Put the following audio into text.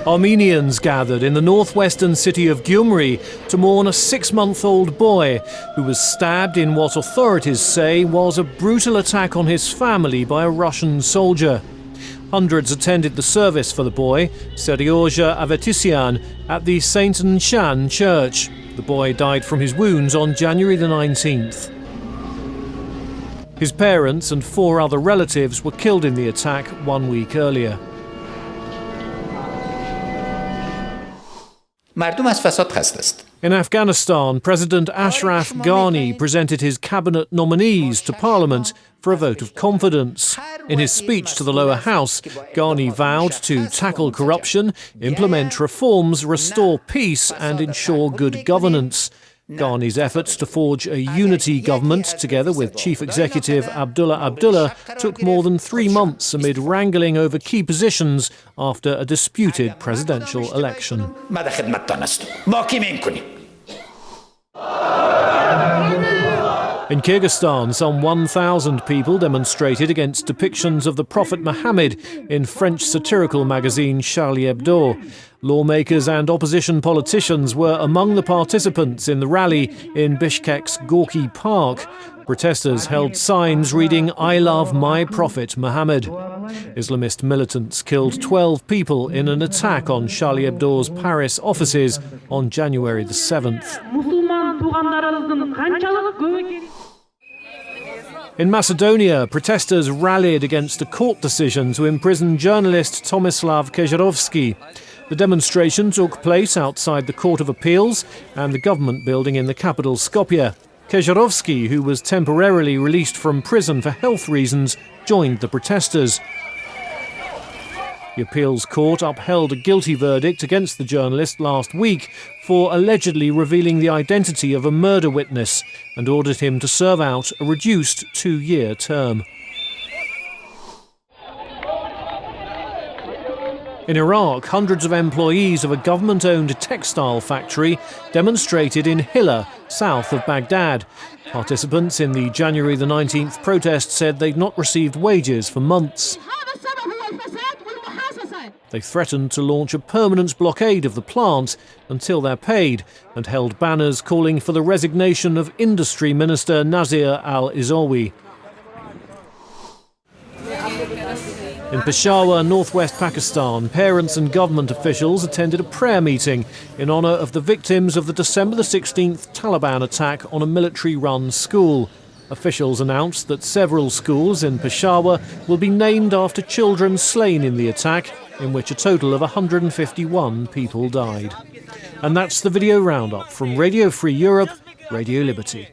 Armenians gathered in the northwestern city of Gyumri to mourn a 6-month-old boy who was stabbed in what authorities say was a brutal attack on his family by a Russian soldier. Hundreds attended the service for the boy, Seryoja Avetisyan, at the St. Nshan church. The boy died from his wounds on January the 19th. His parents and 4 other relatives were killed in the attack 1 week earlier. In Afghanistan, President Ashraf Ghani presented his cabinet nominees to Parliament for a vote of confidence. In his speech to the lower house, Ghani vowed to tackle corruption, implement reforms, restore peace and ensure good governance. Ghani's efforts to forge a unity government, together with Chief Executive Abdullah Abdullah, took more than 3 months amid wrangling over key positions after a disputed presidential election. In Kyrgyzstan, some 1,000 people demonstrated against depictions of the Prophet Muhammad in French satirical magazine Charlie Hebdo. Lawmakers and opposition politicians were among the participants in the rally in Bishkek's Gorky Park. Protesters held signs reading, "I love my Prophet Muhammad." Islamist militants killed 12 people in an attack on Charlie Hebdo's Paris offices on January the 7th. In Macedonia, protesters rallied against a court decision to imprison journalist Tomislav Kyrgyzstan. The demonstration took place outside the Court of Appeals and the government building in the capital Skopje. Kyrgyzstan, who was temporarily released from prison for health reasons, joined the protesters. The appeals court upheld a guilty verdict against the journalist last week for allegedly revealing the identity of a murder witness and ordered him to serve out a reduced 2-year term. In Iraq, hundreds of employees of a government-owned textile factory demonstrated in Hilla, south of Baghdad. Participants in the January the 19th protest said they'd not received wages for months. They threatened to launch a permanent blockade of the plant until they're paid and held banners calling for the resignation of Industry Minister Nazir al-Izawi. In Peshawar, northwest Pakistan, parents and government officials attended a prayer meeting in honour of the victims of the December the 16th Taliban attack on a military-run school. Officials announced that several schools in Peshawar will be named after children slain in the attack, in which a total of 151 people died. And that's the video roundup from Radio Free Europe, Radio Liberty.